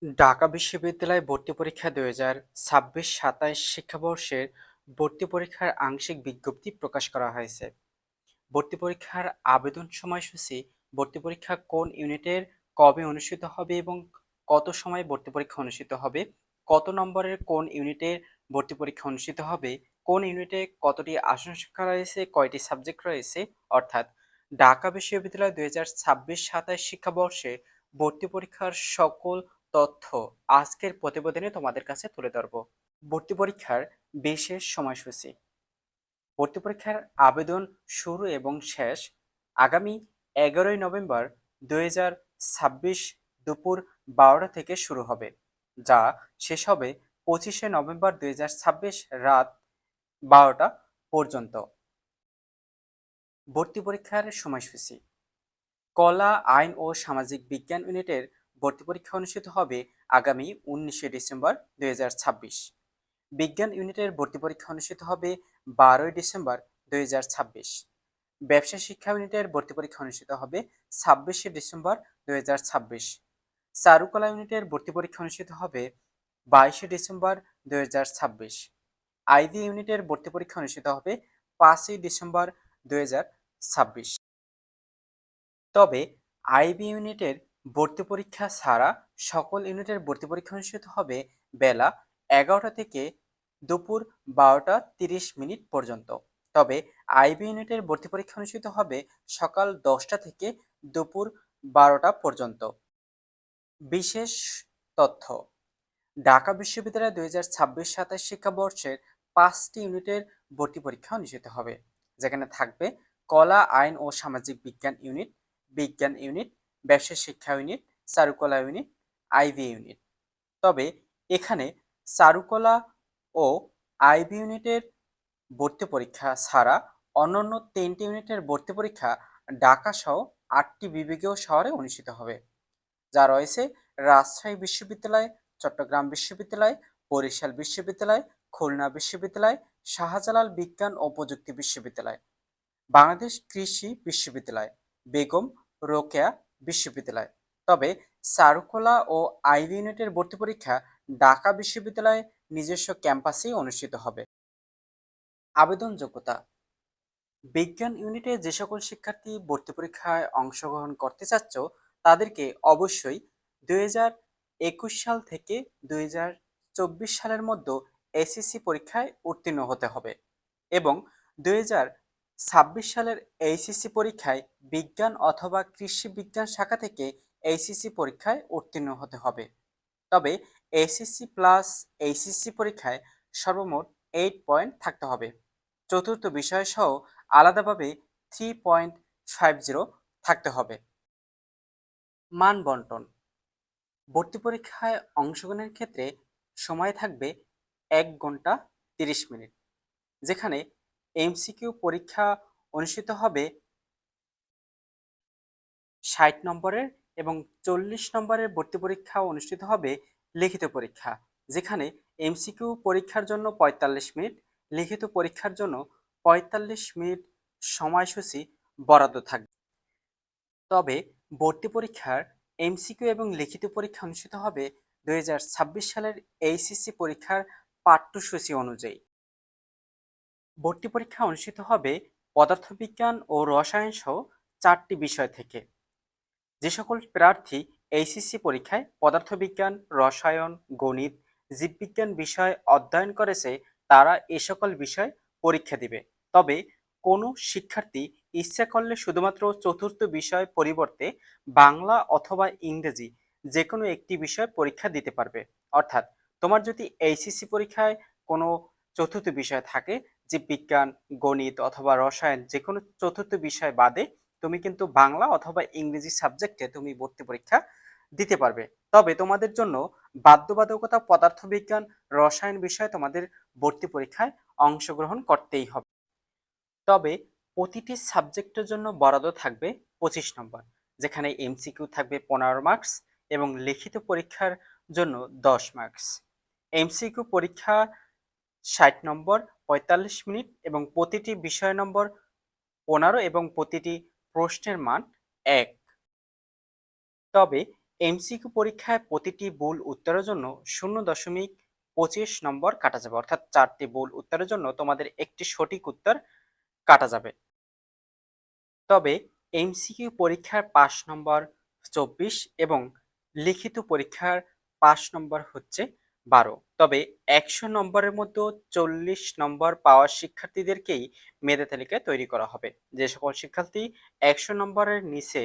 ঢাকা বিশ্ববিদ্যালয় ভর্তি পরীক্ষা ২০২৬-২৭ শিক্ষাবর্ষের ভর্তি পরীক্ষার আংশিক বিজ্ঞপ্তি প্রকাশ করা হয়েছে। ভর্তি পরীক্ষার আবেদন সময়সূচি, ভর্তি পরীক্ষা কোন ইউনিটের কবে অনুষ্ঠিত হবে এবং কত সময় ভর্তি পরীক্ষা অনুষ্ঠিত হবে, কত নম্বরের কোন ইউনিটের ভর্তি পরীক্ষা অনুষ্ঠিত হবে, কোন ইউনিটে কতটি আসন সংখ্যা রয়েছে, কয়টি সাবজেক্ট রয়েছে, অর্থাৎ ঢাকা বিশ্ববিদ্যালয় ২০২৬-২৭ শিক্ষাবর্ষে ভর্তি পরীক্ষার সকল তথ্য আজকের প্রতিবেদনে তোমাদের কাছে তুলে ধরব। ভর্তি পরীক্ষার বিশেষ সময়সূচি। ভর্তি পরীক্ষার আবেদন শুরু এবং শেষ আগামী ১১ নভেম্বর ২০২৬ দুপুর ১২টা থেকে শুরু হবে, যা শেষ হবে ২৫ নভেম্বর ২০২৬ রাত ১২টা পর্যন্ত। ভর্তি পরীক্ষার সময়সূচি। কলা, আইন ও সামাজিক বিজ্ঞান ইউনিটের ভর্তি পরীক্ষা অনুষ্ঠিত হবে আগামী ১৯ ডিসেম্বর ২০২৬। বিজ্ঞান ইউনিটের ভর্তি পরীক্ষা অনুষ্ঠিত হবে ১২ ডিসেম্বর ২০২৬। ব্যবসা শিক্ষা ইউনিটের ভর্তি পরীক্ষা অনুষ্ঠিত হবে ২৬ ডিসেম্বর ২০২৬। চারুকলা ইউনিটের ভর্তি পরীক্ষা অনুষ্ঠিত হবে ২২ ডিসেম্বর ২০২৬। আইভি ইউনিটের ভর্তি পরীক্ষা অনুষ্ঠিত হবে ৫ ডিসেম্বর ২০২৬। তবে আইবি ইউনিটের ভর্তি পরীক্ষা ছাড়া সকল ইউনিটের ভর্তি পরীক্ষা অনুষ্ঠিত হবে বেলা ১১টা থেকে দুপুর ১২টা ৩০ মিনিট পর্যন্ত। তবে আইবি ইউনিটের ভর্তি পরীক্ষা অনুষ্ঠিত হবে সকাল ১০টা থেকে দুপুর ১২টা পর্যন্ত। বিশেষ তথ্য। ঢাকা বিশ্ববিদ্যালয় ২০২৬-২৭ শিক্ষাবর্ষের ৫টি ইউনিটের ভর্তি পরীক্ষা অনুষ্ঠিত হবে, যেখানে থাকবে কলা, আইন ও সামাজিক বিজ্ঞান ইউনিট, বিজ্ঞান ইউনিট, ব্যবসা শিক্ষা ইউনিট, চারুকলা ইউনিট, আইভি ইউনিট। তবে এখানে চারুকলা ও আইভি ইউনিটের ভর্তি পরীক্ষা ছাড়া অন্যান্য ৩টি ইউনিটের ভর্তি পরীক্ষা ঢাকা সহ ৮টি বিভাগীয় শহরে অনুষ্ঠিত হবে, যা রয়েছে রাজশাহী বিশ্ববিদ্যালয়, চট্টগ্রাম বিশ্ববিদ্যালয়, বরিশাল বিশ্ববিদ্যালয়, খুলনা বিশ্ববিদ্যালয়, শাহজালাল বিজ্ঞান ও প্রযুক্তি বিশ্ববিদ্যালয়, বাংলাদেশ কৃষি বিশ্ববিদ্যালয়, বেগম রোকেয়া বিশ্ববিদ্যালয়। তবে চারুকলা ও আইভি ইউনিটের ভর্তি পরীক্ষা ঢাকা বিশ্ববিদ্যালয়ে নিজস্ব ক্যাম্পাসেই অনুষ্ঠিত হবে। আবেদন যোগ্যতা। বিজ্ঞান ইউনিটে যে সকল শিক্ষার্থী ভর্তি পরীক্ষায় অংশগ্রহণ করতে চাচ্ছ, তাদেরকে অবশ্যই ২০২১ সাল থেকে ২০২৪ সালের মধ্যে এসএসসি পরীক্ষায় উত্তীর্ণ হতে হবে এবং ২০২৬ সালের এইচএসসি পরীক্ষায় বিজ্ঞান অথবা কৃষি বিজ্ঞান শাখা থেকে এইচএসসি পরীক্ষায় উত্তীর্ণ হতে হবে। তবে এসএসসি প্লাস এইচএসসি পরীক্ষায় সর্বমোট ৮ পয়েন্ট থাকতে হবে। চতুর্থ বিষয় সহ আলাদাভাবে 3.50 থাকতে হবে। মান বন্টন। ভর্তি পরীক্ষায় অংশগ্রহণের ক্ষেত্রে সময় থাকবে ১ ঘন্টা ৩০ মিনিট, যেখানে এমসিকিউ পরীক্ষা অনুষ্ঠিত হবে ৬০ নম্বরের এবং ৪০ নম্বরের ভর্তি পরীক্ষা অনুষ্ঠিত হবে লিখিত পরীক্ষা, যেখানে এমসিকিউ পরীক্ষার জন্য ৪৫ মিনিট, লিখিত পরীক্ষার জন্য ৪৫ মিনিট সময়সূচি বরাদ্দ থাকবে। তবে ভর্তি পরীক্ষার এমসিকিউ এবং লিখিত পরীক্ষা অনুষ্ঠিত হবে ২০২৬ সালের এইচএসসি পরীক্ষার পাঠ্যসূচি অনুযায়ী। ভর্তি পরীক্ষা অনুষ্ঠিত হবে পদার্থবিজ্ঞান ও রসায়ন সহ ৪টি বিষয় থেকে। যে সকল প্রার্থী এইচএসসি পরীক্ষায় পদার্থবিজ্ঞান, রসায়ন, গণিত, জীববিজ্ঞান বিষয় অধ্যয়ন করেছে, তারা এ সকল বিষয় পরীক্ষা দিবে। তবে কোনো শিক্ষার্থী ইচ্ছা করলে শুধুমাত্র চতুর্থ বিষয় পরিবর্তে বাংলা অথবা ইংরেজি যে কোনো একটি বিষয় পরীক্ষা দিতে পারবে। অর্থাৎ তোমার যদি এইচএসসি পরীক্ষায় কোনো চতুর্থ বিষয় থাকে, জীববিজ্ঞান, গণিত অথবা রসায়ন যে কোনো চতুর্থ বিষয় বাদে তুমি কিন্তু বাংলা অথবা ইংরেজি সাবজেক্টে তুমি ভর্তি পরীক্ষা দিতে পারবে। তবে তোমাদের জন্য বাধ্যবাধকতা পদার্থবিজ্ঞান, রসায়ন বিষয়ে তোমাদের ভর্তি পরীক্ষায় অংশগ্রহণ করতেই হবে। তবে প্রতিটি সাবজেক্টের জন্য বরাদ্দ থাকবে ২৫ নম্বর, যেখানে এমসিকিউ থাকবে ১৫ মার্কস এবং লিখিত পরীক্ষার জন্য ১০ মার্কস। এমসিকিউ পরীক্ষা ৬০ নম্বর, ৪৫ মিনিট এবং প্রতিটি বিষয় নম্বর ১৫ এবং প্রতিটি প্রশ্নের মান ১। তবে এমসিকিউ পরীক্ষায় প্রতিটি ভুল উত্তরের জন্য 0.25 নম্বর কাটা যাবে, অর্থাৎ 4টি ভুল উত্তরের জন্য তোমাদের একটি সঠিক উত্তর কাটা যাবে। তবে এমসিকিউ পরীক্ষার 5 নম্বর 24 এবং লিখিত পরীক্ষার 5 নম্বর হচ্ছে 12। তবে 100 নম্বরের মধ্যে 40 নম্বর পাওয়া শিক্ষার্থীদেরকেই মেধা তালিকা তৈরি করা হবে। যে সকল শিক্ষার্থী 100 নম্বরের নিচে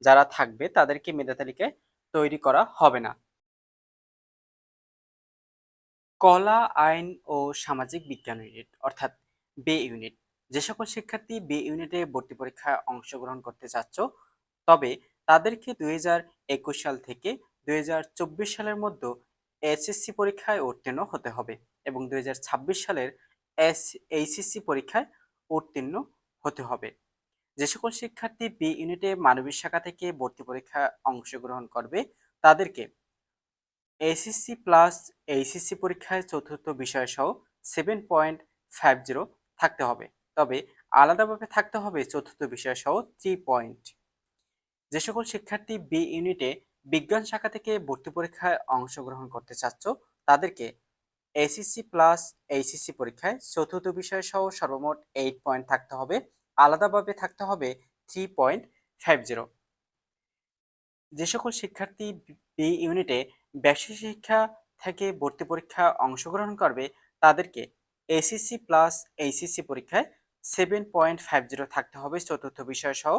যারা থাকবে তাদেরকে মেধা তালিকায় তৈরি করা হবে না। কলা, আইন ও সামাজিক বিজ্ঞান ইউনিট অর্থাৎ বে ইউনিট, যে সকল শিক্ষার্থী বে ইউনিটে ভর্তি পরীক্ষায় অংশগ্রহণ করতে চাচ্ছ, তবে তাদেরকে 2021 সাল থেকে 2024 সালের মধ্যে এসএসসি পরীক্ষায় উত্তীর্ণ হতে হবে এবং 2026 সালের এইচএসসি পরীক্ষায় উত্তীর্ণ হতে হবে। যে সকল শিক্ষার্থী বি ইউনিটে মানবিক শাখা থেকে ভর্তি পরীক্ষায় অংশগ্রহণ করবে তাদেরকে এসএসসি প্লাস এইচএসসি পরীক্ষায় চতুর্থ বিষয় সহ 7.50 থাকতে হবে। তবে আলাদাভাবে থাকতে হবে চতুর্থ বিষয় সহ 3 পয়েন্ট। যে সকল শিক্ষার্থী বি ইউনিটে বিজ্ঞান শাখা থেকে ভর্তি পরীক্ষায় অংশগ্রহণ করতে চাচ্ছ তাদেরকে এসএসসি প্লাস এইচএসসি পরীক্ষায় চতুর্থ বিষয় সহ সর্বমোট 8 পয়েন্ট থাকতে হবে, আলাদাভাবে থাকতে হবে 3.50। যে সকল শিক্ষার্থী বি ইউনিটে ব্যবসায় শিক্ষা থেকে ভর্তি পরীক্ষা অংশগ্রহণ করবে তাদেরকে এসএসসি প্লাস এইচএসসি পরীক্ষায় 7.50 থাকতে হবে চতুর্থ বিষয় সহ,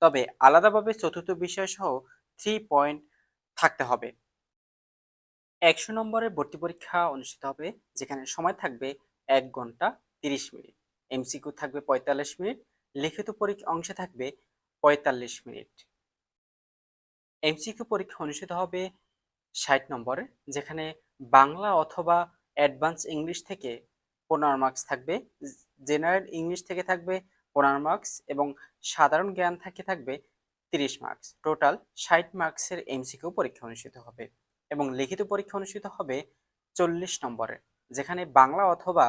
তবে আলাদাভাবে চতুর্থ বিষয় সহ 3 পয়েন্ট থাকতে হবে। 100 নম্বরের ভর্তি পরীক্ষা অনুষ্ঠিত হবে, যেখানে সময় থাকবে 1 ঘন্টা 30 মিনিট, এমসিকিউ থাকবে 45 মিনিট, লিখিত পরীক্ষা অংশে থাকবে 45 মিনিট। এমসিকিউ পরীক্ষা অনুষ্ঠিত হবে 60 নম্বরে, যেখানে বাংলা অথবা অ্যাডভান্স ইংলিশ থেকে 15 মার্কস থাকবে, জেনারেল ইংলিশ থেকে থাকবে 15 মার্কস এবং সাধারণ জ্ঞান থেকে থাকবে 30 মার্কস। টোটাল 60 মার্কসের এমসিকিউ পরীক্ষা অনুষ্ঠিত হবে এবং লিখিত পরীক্ষা অনুষ্ঠিত হবে 40 নম্বরে, যেখানে বাংলা অথবা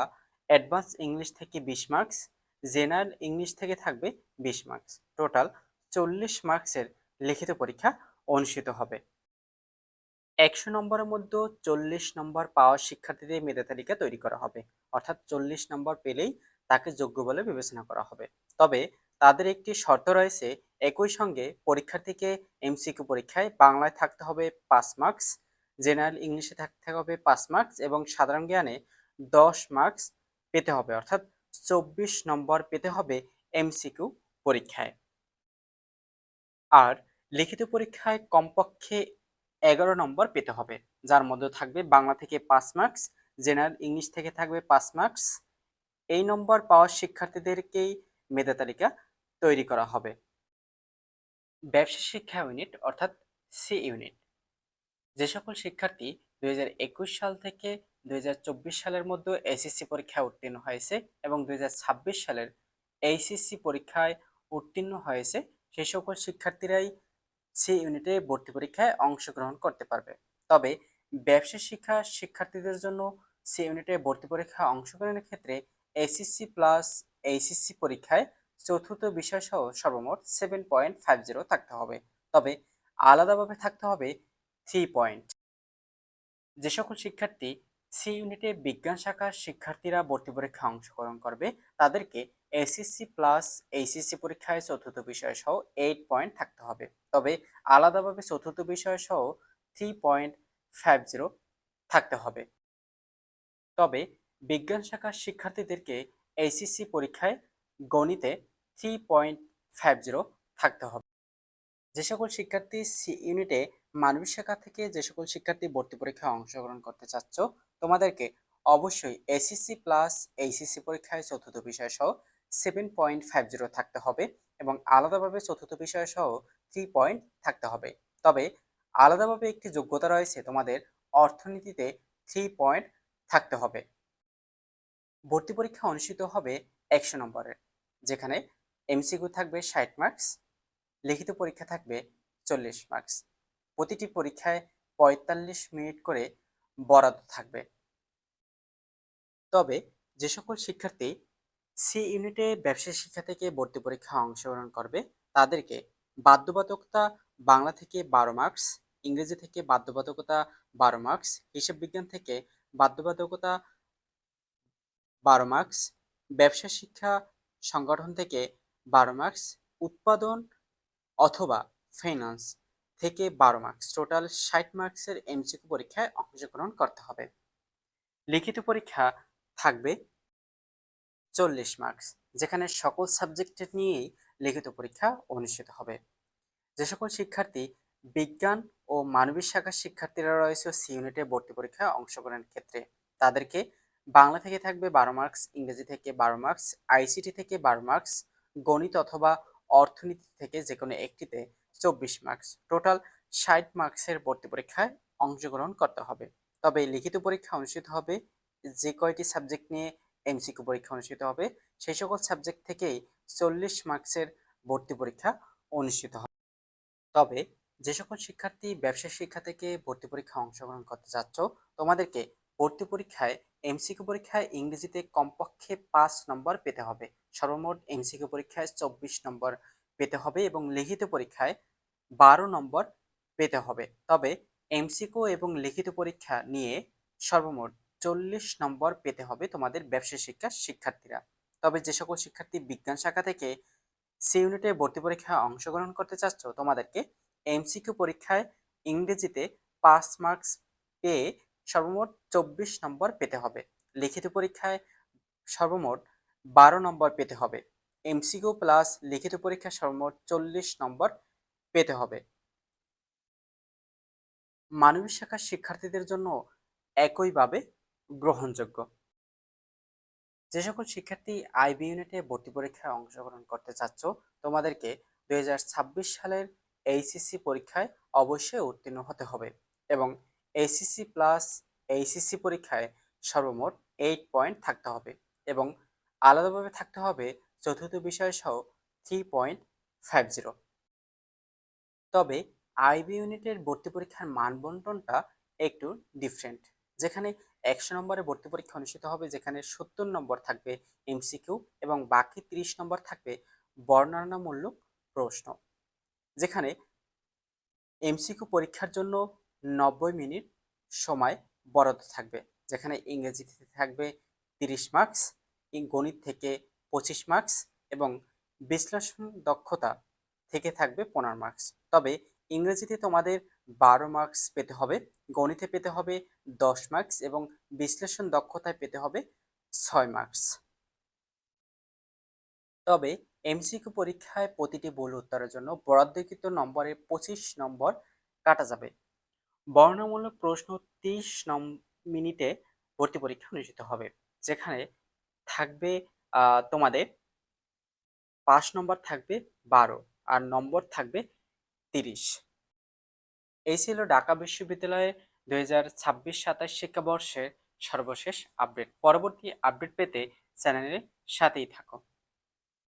অ্যাডভান্স ইংলিশ থেকে 20 মার্কস, জেনারেল ইংলিশ থেকে থাকবে 20 মার্কস। টোটাল 40 মার্কসের লিখিত পরীক্ষা অনুষ্ঠিত হবে। 100 নম্বরের মধ্যে 40 নম্বর পাওয়া শিক্ষার্থীদের মেধা তালিকা তৈরি করা হবে, অর্থাৎ 40 নম্বর পেলেই তাকে যোগ্য বলে বিবেচনা করা হবে। তবে তাদের একটি শর্ত রয়েছে, একই সঙ্গে পরীক্ষার্থীকে এমসিকিউ পরীক্ষায় বাংলায় থাকতে হবে 5 মার্কস, জেনারেল ইংলিশে থাকতে হবে 5 মার্কস এবং সাধারণ জ্ঞানে 10 মার্কস পেতে হবে, অর্থাৎ 24 নম্বর পেতে হবে এমসিকিউ পরীক্ষায়। আর লিখিত পরীক্ষায় কমপক্ষে 11 নম্বর পেতে হবে, যার মধ্যে থাকবে বাংলা থেকে 5 মার্কস, জেনারেল ইংলিশ থেকে থাকবে 5 মার্কস। এই নম্বর পাওয়া শিক্ষার্থীদেরকেই মেধা তালিকা তৈরি করা হবে। ব্যবসা শিক্ষা ইউনিট অর্থাৎ সি ইউনিট, যে সকল শিক্ষার্থী 2021 সাল থেকে 2024 সালের মধ্যে এসএসসি পরীক্ষায় উত্তীর্ণ হয়েছে এবং 2026 সালের এইচএসসি পরীক্ষায় উত্তীর্ণ হয়েছে, সেই সকল শিক্ষার্থীরাই সি ইউনিটে ভর্তি পরীক্ষায় অংশগ্রহণ করতে পারবে। তবে ব্যবসা শিক্ষা শিক্ষার্থীদের জন্য সি ইউনিটে ভর্তি পরীক্ষায় অংশগ্রহণের ক্ষেত্রে এসএসসি প্লাস এইচএসসি পরীক্ষায় চতুর্থ বিষয় সহ সর্বমোট 7.50 থাকতে হবে, তবে আলাদাভাবে থাকতে হবে 3 পয়েন্ট। যে সকল শিক্ষার্থী সি ইউনিটে বিজ্ঞান শাখার শিক্ষার্থীরা ভর্তি পরীক্ষায় অংশগ্রহণ করবে তাদেরকে এসএসসি প্লাস এইচএসসি পরীক্ষায় চতুর্থ বিষয় সহ 8 পয়েন্ট থাকতে হবে, তবে আলাদাভাবে চতুর্থ বিষয় সহ 3.50 থাকতে হবে। তবে বিজ্ঞান শাখার শিক্ষার্থীদেরকে এইচএসসি পরীক্ষায় গণিতে 3.50 থাকতে হবে। যে সকল শিক্ষার্থী সি ইউনিটে মানবিক শাখা থেকে যে সকল শিক্ষার্থী ভর্তি পরীক্ষায় অংশগ্রহণ করতে চাচ্ছ, তোমাদেরকে অবশ্যই এসএসসি প্লাস এইচএসসি পরীক্ষায় চতুর্থ বিষয় সহ 7.50 থাকতে হবে এবং আলাদাভাবে চতুর্থ বিষয় সহ 3 পয়েন্ট থাকতে হবে। তবে আলাদাভাবে একটি যোগ্যতা রয়েছে, তোমাদের অর্থনীতিতে 3 পয়েন্ট থাকতে হবে। ভর্তি পরীক্ষা অনুষ্ঠিত হবে 100 নম্বরের, যেখানে এমসিকিউ থাকবে 60 মার্কস, লিখিত পরীক্ষা থাকবে 40 মার্কস। প্রতিটি পরীক্ষায় 45 মিনিট করে বরাদ্দ থাকবে। তবে যে সকল শিক্ষার্থী সি ইউনিটে ব্যবসায় শিক্ষা থেকে ভর্তি পরীক্ষা অংশগ্রহণ করবে তাদেরকে বাধ্যবাধকতা বাংলা থেকে 12 মার্কস, ইংরেজি থেকে বাধ্যবাধকতা 12 মার্কস, হিসাব বিজ্ঞান থেকে বাধ্যবাধকতা 12 মার্কস, ব্যবসা শিক্ষা সংগঠন থেকে 12 মার্কস, উৎপাদন অথবা ফাইন্যান্স থেকে 12 মার্কস, টোটাল 60 মার্কসের এমসিকিউ পরীক্ষায় অংশগ্রহণ করতে হবে। লিখিত পরীক্ষা থাকবে 40 মার্কস, যেখানে সকল সাবজেক্ট নিয়েই লিখিত পরীক্ষা অনুষ্ঠিত হবে। যে সকল শিক্ষার্থী বিজ্ঞান ও মানবিক শাখার শিক্ষার্থীরা রয়েছে সি ইউনিটে ভর্তি পরীক্ষায় অংশগ্রহণের ক্ষেত্রে, তাদেরকে বাংলা থেকে থাকবে 12 মার্কস, ইংরেজি থেকে 12 মার্কস, আইসিটি থেকে 12 মার্কস, গণিত অথবা অর্থনীতি থেকে যে কোনো একটিতে 24 মার্কস, টোটাল 60 মার্কসের ভর্তি পরীক্ষায় অংশগ্রহণ করতে হবে। তবে লিখিত পরীক্ষা অনুষ্ঠিত হবে যে কয়টি সাবজেক্ট নিয়ে এমসিকিউ পরীক্ষা অনুষ্ঠিত হবে সেই সকল সাবজেক্ট থেকেই 40 মার্কসের ভর্তি পরীক্ষা অনুষ্ঠিত হবে। তবে যে সকল শিক্ষার্থী ব্যবসা শিক্ষা থেকে ভর্তি পরীক্ষায় অংশগ্রহণ করতে চাচ্ছ, তোমাদেরকে ভর্তি পরীক্ষায় এমসিকিউ পরীক্ষায় ইংরেজিতে কমপক্ষে 5 নম্বর পেতে হবে। সর্বমোট এমসিকিউ পরীক্ষায় 24 নম্বর পেতে হবে এবং লিখিত পরীক্ষায় 12 নম্বর পেতে হবে। তবে এমসিকিউ এবং লিখিত পরীক্ষা নিয়ে সর্বমোট 40 নম্বর পেতে হবে তোমাদের ব্যবসা শিক্ষার শিক্ষার্থীরা। তবে যে সকল শিক্ষার্থী বিজ্ঞান শাখা থেকে সি ইউনিটে ভর্তি পরীক্ষায় অংশগ্রহণ করতে চাচ্ছ, তোমাদেরকে এমসিকিউ পরীক্ষায় ইংরেজিতে 5 মার্কস পেয়ে সর্বমোট 24 নম্বর পেতে হবে। লিখিত পরীক্ষায় সর্বমোট 12 নম্বর পেতে হবে। এমসিকিউ প্লাস লিখিত পরীক্ষায় সর্বমোট 40 নম্বর পেতে হবে। মানবিক শাখার শিক্ষার্থীদের জন্য একইভাবে গ্রহণযোগ্য। যে সকল শিক্ষার্থী আইবি ইউনিটে ভর্তি পরীক্ষায় অংশগ্রহণ করতে চাচ্ছ, তোমাদেরকে 2026 সালের এইচএসসি পরীক্ষায় অবশ্যই উত্তীর্ণ হতে হবে এবং এইচএসসি প্লাস এইচএসসি পরীক্ষায় সর্বমোট 8 পয়েন্ট থাকতে হবে এবং আলাদাভাবে থাকতে হবে চতুর্থ বিষয় সহ 3.50। তবে আইবি ইউনিটের ভর্তি পরীক্ষার মানবন্টনটা একটু ডিফারেন্ট, যেখানে 100 নম্বরের ভর্তি পরীক্ষা অনুষ্ঠিত হবে, যেখানে 70 নম্বর থাকবে এমসিকিউ এবং বাকি 30 নম্বর থাকবে বর্ণনামূলক প্রশ্ন। যেখানে এমসিকিউ পরীক্ষার জন্য 90 মিনিট সময় বরাদ্দ থাকবে, যেখানে ইংরেজিতে থাকবে 30 মার্কস, গণিত থেকে 25 মার্কস এবং বিশ্লেষণ দক্ষতা থেকে থাকবে 15 মার্কস। তবে ইংরেজিতে তোমাদের 12 মার্কস পেতে হবে, গণিতে পেতে হবে 10 মার্কস এবং বিশ্লেষণ দক্ষতায় পেতে হবে 6 মার্কস। তবে এমসিকিউ পরীক্ষায় প্রতিটি ভুল উত্তরের জন্য বরাদ্দকৃত নম্বরে 25 নম্বর কাটা যাবে। বর্ণনামূলক প্রশ্ন 30 মিনিটে ভর্তি পরীক্ষা অনুষ্ঠিত হবে, যেখানে থাকবে তোমাদের 5 নম্বর থাকবে 12 আর নম্বর থাকবে 30। এই ছিল ঢাকা বিশ্ববিদ্যালয়ে 2026-27 শিক্ষাবর্ষের সর্বশেষ আপডেট। পরবর্তী আপডেট পেতে চ্যানেলের সাথেই থাকো।